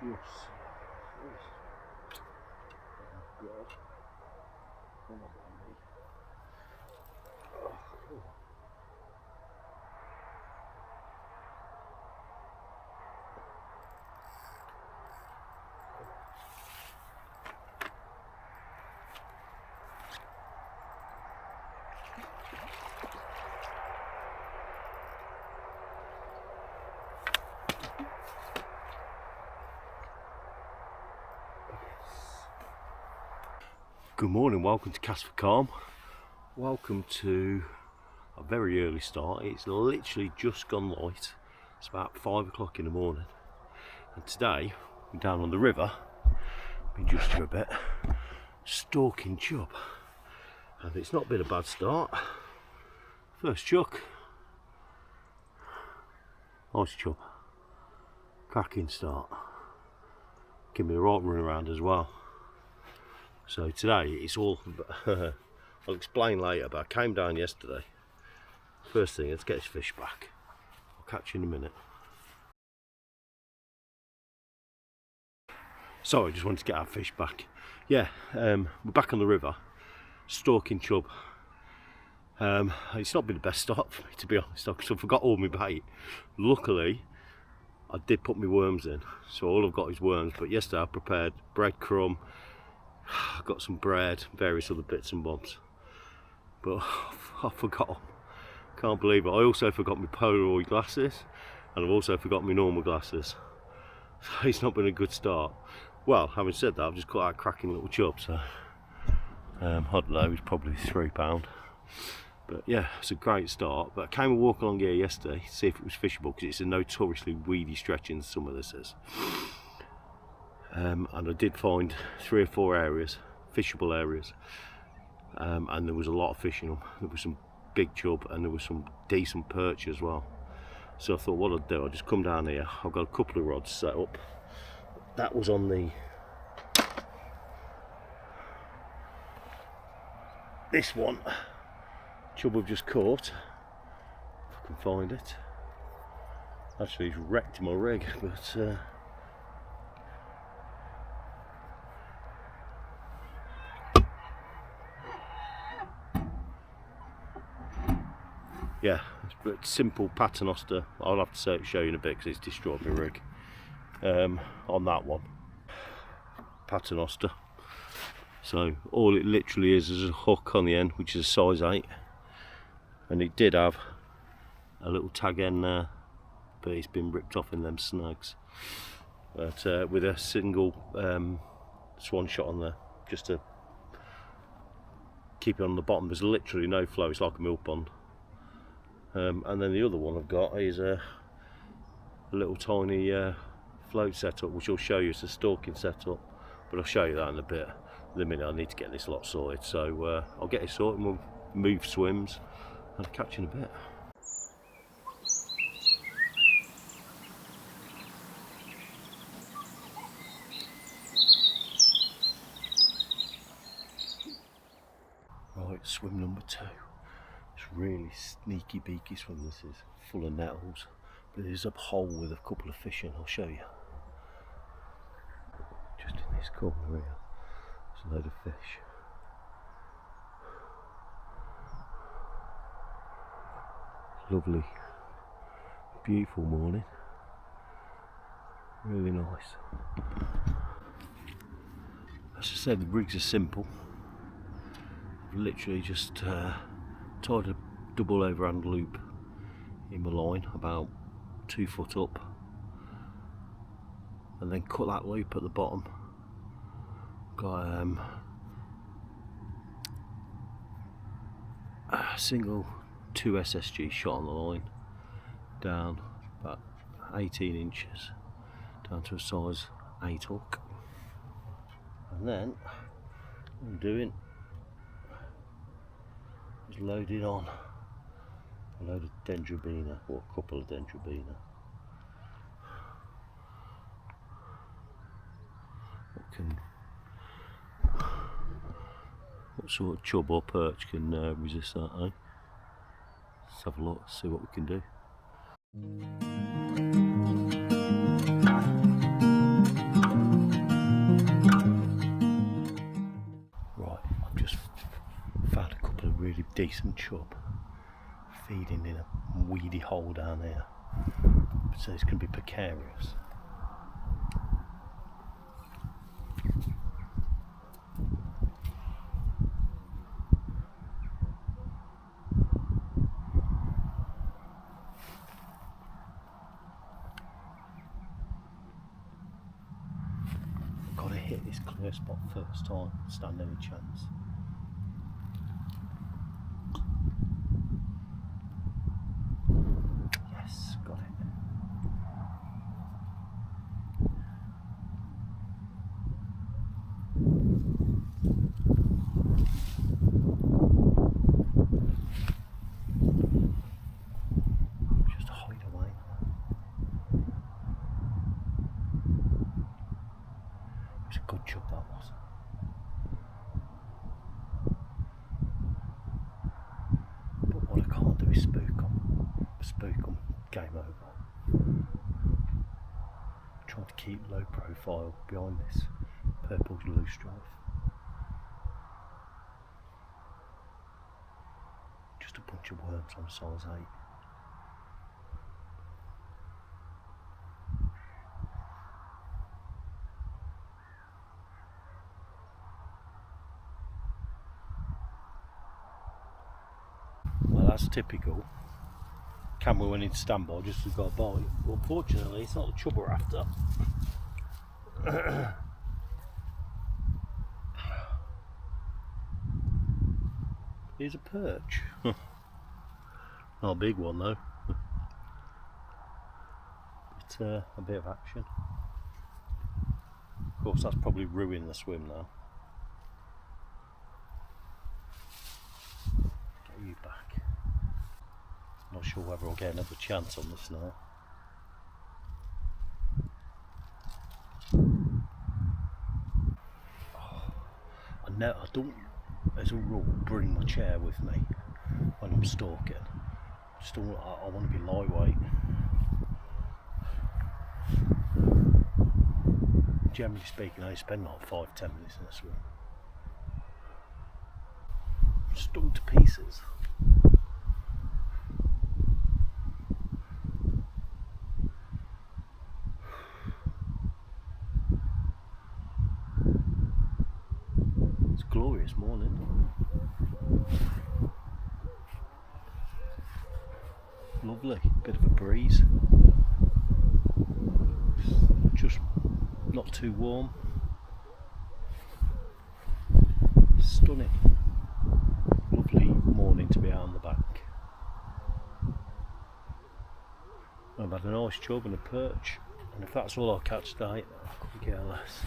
Yes. Oh God. Come on, me. Oh, cool. Good morning, welcome to Cast4Calm. Welcome to a very early start. It's literally just gone light. It's about 5 o'clock in the morning. And today, I'm down on the river, been just for a bit, stalking chub. And it's not been a bad start. First chuck. Nice chub. Cracking start. Give me the right run around as well. So today it's all, I'll explain later, but I came down yesterday. First thing, let's get this fish back. I'll catch you in a minute. Sorry, just wanted to get our fish back. Yeah, we're back on the river, stalking chub. It's not been the best start for me, to be honest, because I forgot all my bait. Luckily, I did put my worms in, so all I've got is worms, but yesterday I prepared breadcrumb, I got some bread, various other bits and bobs, but I forgot them. Can't believe it. I also forgot my Polaroid glasses, and I've also forgot my normal glasses. So it's not been a good start. Well, having said that, I've just caught out a cracking little chub, so I don't know, it's probably £3. But yeah, it's a great start. But I came and walked along here yesterday to see if it was fishable, because it's a notoriously weedy stretch in some of this is. And I did find 3 or 4 areas, fishable areas, and there was a lot of fish in them. There was some big chub and there was some decent perch as well. So I thought what I'd do, I'll just come down here. I've got a couple of rods set up. That was on the, this one, chub I've just caught, if I can find it. Actually it's wrecked my rig, but yeah, it's simple paternoster. I'll have to show you in a bit because it's destroyed my rig. On that one, paternoster. So all it literally is a hook on the end, which is a size 8, and it did have a little tag end there, but it's been ripped off in them snags. But with a single swan shot on there, just to keep it on the bottom. There's literally no flow. It's like a milk pond. And then the other one I've got is a little tiny float setup, which I'll show you. It's a stalking setup, but I'll show you that in a bit. In a minute, I need to get this lot sorted, so I'll get it sorted and we'll move swims and I'll catch you in a bit. Right, swim number 2. It's really sneaky beaky swim this is, full of nettles, but there's a hole with a couple of fish in. I'll show you. Just in this corner here, there's a load of fish. Lovely, beautiful morning, really nice. As I said, the rigs are simple. I've literally just tied a double overhand loop in my line about 2 foot up, and then cut that loop at the bottom. Got a single 2 SSG shot on the line, down about 18 inches, down to a size 8 hook, and then what I'm doing is loading on a load of dendrobina, or a couple of dendrobina. What sort of chub or perch can resist that, eh? Let's have a look, see what we can do. decent chub feeding in a weedy hole down here, so it's going to be precarious. I've got to hit this clear spot first time, stand any chance. Yes, got it. Just hide away. It was a good chub, that was. But what I can't do is spook them, game over. I'm trying to keep low profile behind this purple loose strife. Just a bunch of worms on size 8. Well, that's typical. Camera went into standby just as got a bite. But unfortunately, it's not the chub we're after. Here's a perch. Not a big one though. But a bit of action. Of course, that's probably ruining the swim now. Get you back. Not sure whether I'll get another chance on this now. I don't, as a rule, bring my chair with me when I'm stalking. I want to be lightweight. Generally speaking, I spend like 5-10 minutes in a swim. Stung to pieces. It's a glorious morning. Lovely, bit of a breeze. Just not too warm. Stunning. Lovely morning to be out on the bank. I've had a nice chub and a perch, and if that's all I catch tonight, I couldn't care less.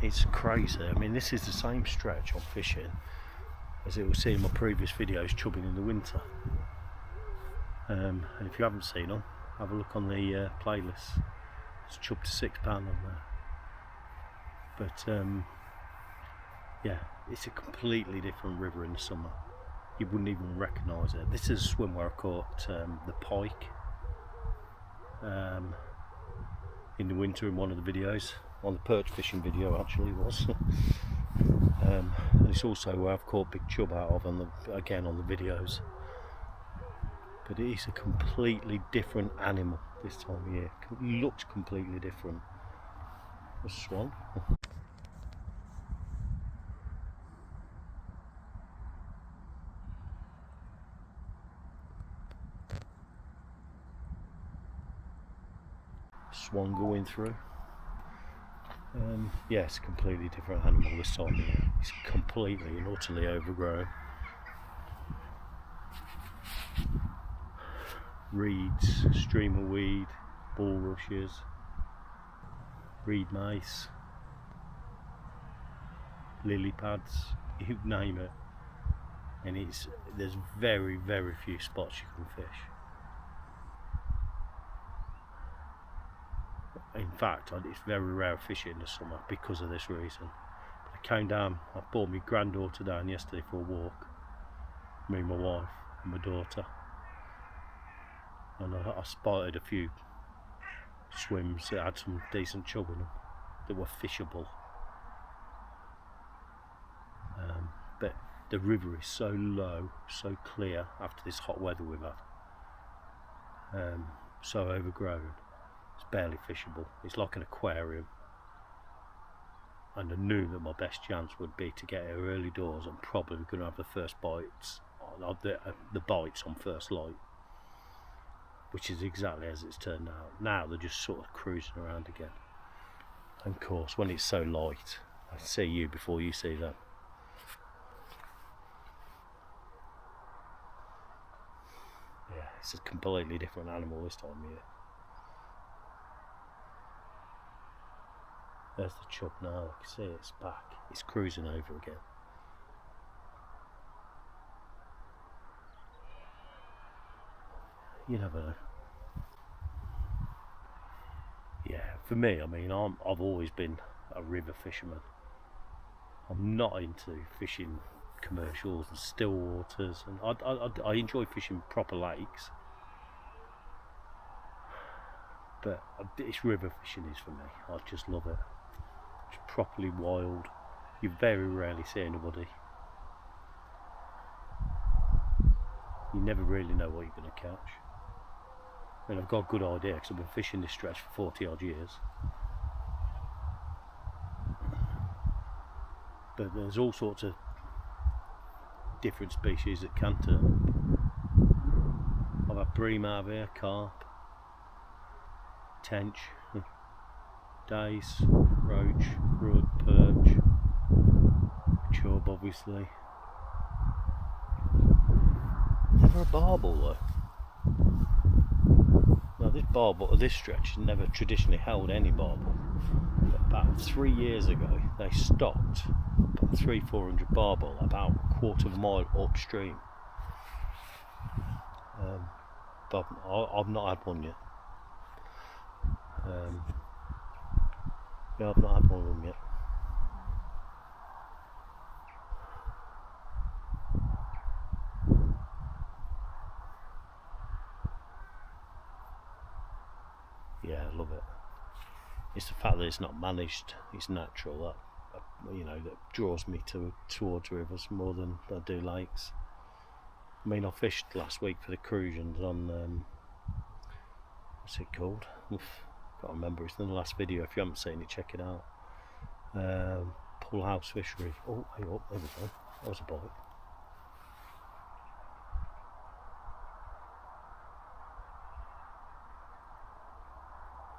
It's crazy. I mean, this is the same stretch I'm fishing as it will see in my previous videos chubbing in the winter. And if you haven't seen them, have a look on the playlist. It's chubbed to £6 on there. But yeah, it's a completely different river in the summer. You wouldn't even recognise it. This is a swim where I caught the pike in the winter in one of the videos. On the perch fishing video actually it was. And it's also where I've caught big chub out of again on the videos. But it is a completely different animal this time of year. It looks completely different. A swan. Swan going through. Yeah, it's a completely different animal this time of year. It's completely and utterly overgrown. Reeds, streamer weed, bulrushes, reed mace, lily pads, you name it. And there's very, very few spots you can fish. In fact, it's very rare fishing in the summer because of this reason. But I came down, I brought my granddaughter down yesterday for a walk, me and my wife and my daughter, and I spotted a few swims that had some decent chub in them, that were fishable. but the river is so low, so clear after this hot weather we've had, so overgrown, it's barely fishable. It's like an aquarium, and I knew that my best chance would be to get here early doors. I'm probably going to have the first bites, the bites on first light, which is exactly as it's turned out. Now they're just sort of cruising around again. And of course, when it's so light, I see you before you see them. Yeah, it's a completely different animal this time of year. There's the chub now, I can see it's back. It's cruising over again. You never know. Yeah, for me, I mean, I've always been a river fisherman. I'm not into fishing commercials and still waters, and I enjoy fishing proper lakes, but it's river fishing is for me. I just love it. It's properly wild. You very rarely see anybody. You never really know what you're going to catch. I mean, I've got a good idea because I've been fishing this stretch for 40 odd years. But there's all sorts of different species that can turn up. I've had bream out of here, carp, tench, dace, roach, rudd, perch, chub obviously. Never a barbel though. Now this stretch has never traditionally held any barbel. But about 3 years ago they stopped about 300-400 barbel about a quarter of a mile upstream. But I've not had one yet. Yeah, I've not had one of them yet. Yeah, I love it. It's the fact that it's not managed, it's natural, that you know, that draws me towards rivers more than I do lakes. I mean, I fished last week for the Cruisians on what's it called? Can't remember. It's in the last video. If you haven't seen it, check it out. Pool House Fishery. Oh, hang on, there we go. That was a bite.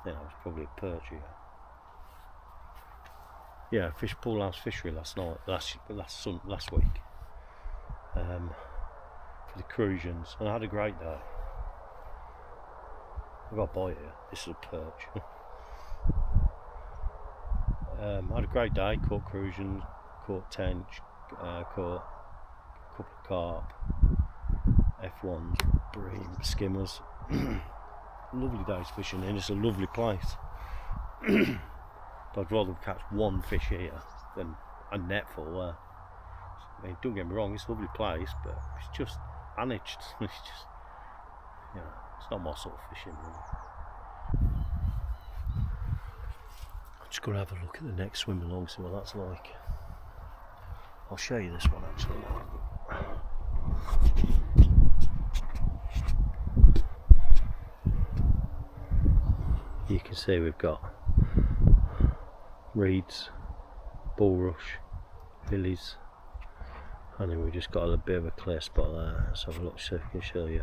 I think that was probably a perch here. Yeah, I fished Pool House Fishery last week for the Cruisians, and I had a great day. I got a bite here. This is a perch. I had a great day. Caught Cruisians, caught tench, caught a couple of carp, F1s, bream, skimmers. Lovely days fishing, and it's a lovely place. But I'd rather catch one fish here than a net full there. I mean, don't get me wrong, it's a lovely place, but it's just managed. It's just, you know, it's not my sort of fishing really. I'm just going to have a look at the next swim along, see what that's like. I'll show you this one actually. You can see we've got reeds, bulrush, lilies, and then we've just got a bit of a clear spot there. Let's have a look, see if I can show you.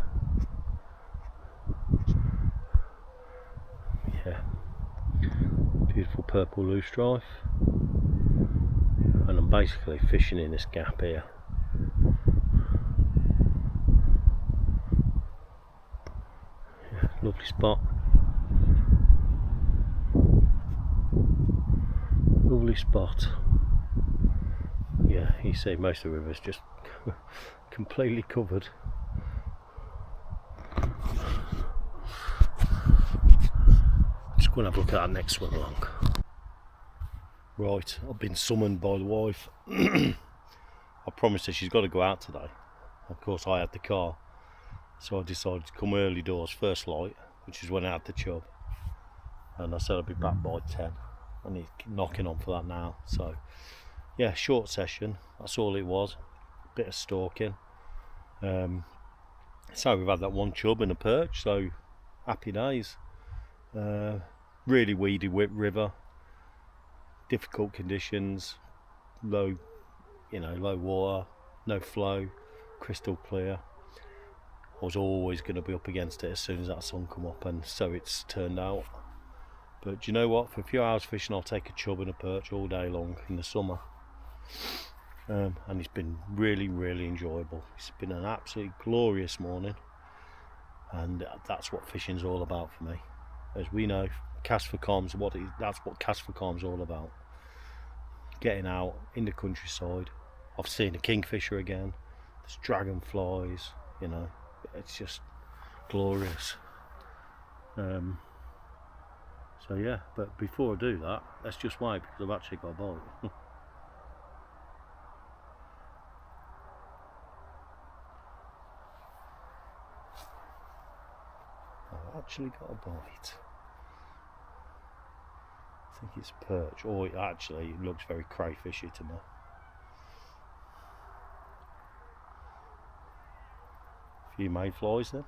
Yeah, beautiful purple loosestrife, and I'm basically fishing in this gap here. Yeah, lovely spot. Lovely spot. Yeah, you see most of the river's just completely covered. Just going to have a look at that next swim along. Right, I've been summoned by the wife. I promised her she's got to go out today. Of course I had the car, so I decided to come early doors, first light, which is when I had the chub, and I said I'd be back by 10. And he's knocking on for that now. So yeah, short session, that's all it was. bit of stalking. So we've had that one chub and a perch, so happy days. Really weedy river, difficult conditions, low water, no flow, crystal clear. I was always going to be up against it as soon as that sun come up, and so it's turned out. But do you know what? For a few hours fishing, I'll take a chub and a perch all day long in the summer. And it's been really, really enjoyable. It's been an absolutely glorious morning, and that's what fishing's all about for me. As we know, Cast4Calm's that's what Cast4Calm's all about. Getting out in the countryside. I've seen a kingfisher again. There's dragonflies. You know, it's just glorious. So yeah, but before I do that, let's just wait because I've actually got a bite. I've actually got a bite. I think it's perch, or it looks very crayfishy to me. A few mayflies then.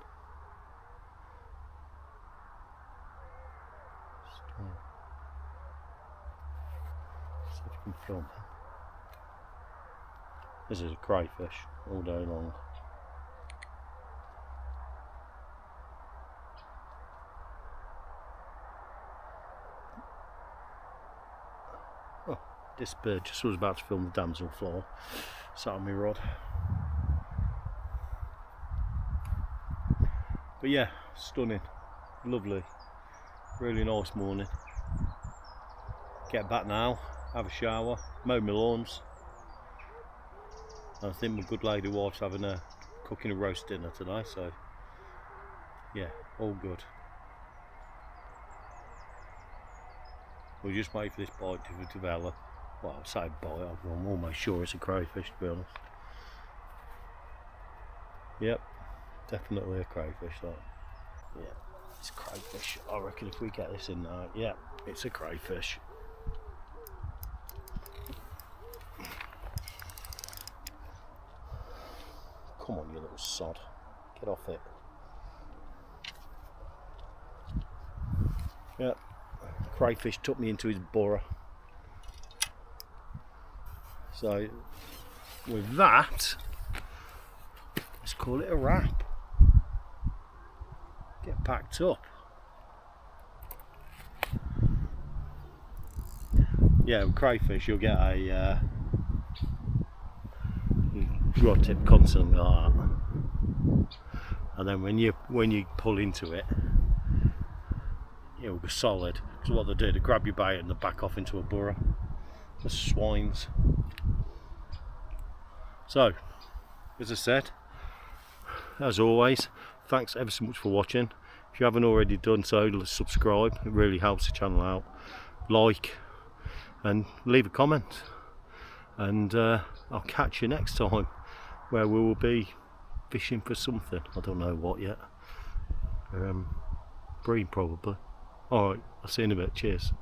See if you can film that. This is a crayfish all day long. Oh, this bird just was about to film the damselfly. Sat on my rod. But yeah, stunning, lovely, really nice morning. Get back now, have a shower, mow my lawns. I think my good lady wife's cooking a roast dinner today, so yeah, all good. We'll just wait for this bite to develop. Well, I'll say bite, I'm almost sure it's a crayfish, to be honest. Yep, definitely a crayfish, though. Yeah, it's a crayfish. I reckon if we get this in now, yeah, it's a crayfish. Come on, you little sod. Get off it. Yep, crayfish took me into his burrow. So, with that, let's call it a wrap. Get packed up. Yeah, with crayfish you'll get a rod tip constantly like that, and then when you pull into it, it'll be solid. Because what they do, they grab your bait and they back off into a burrow. The swines. So, as I said, as always, thanks ever so much for watching. If you haven't already done so, subscribe. It really helps the channel out. Like and leave a comment. And I'll catch you next time, where we will be fishing for something. I don't know what yet. Bream probably. Alright, I'll see you in a bit. Cheers.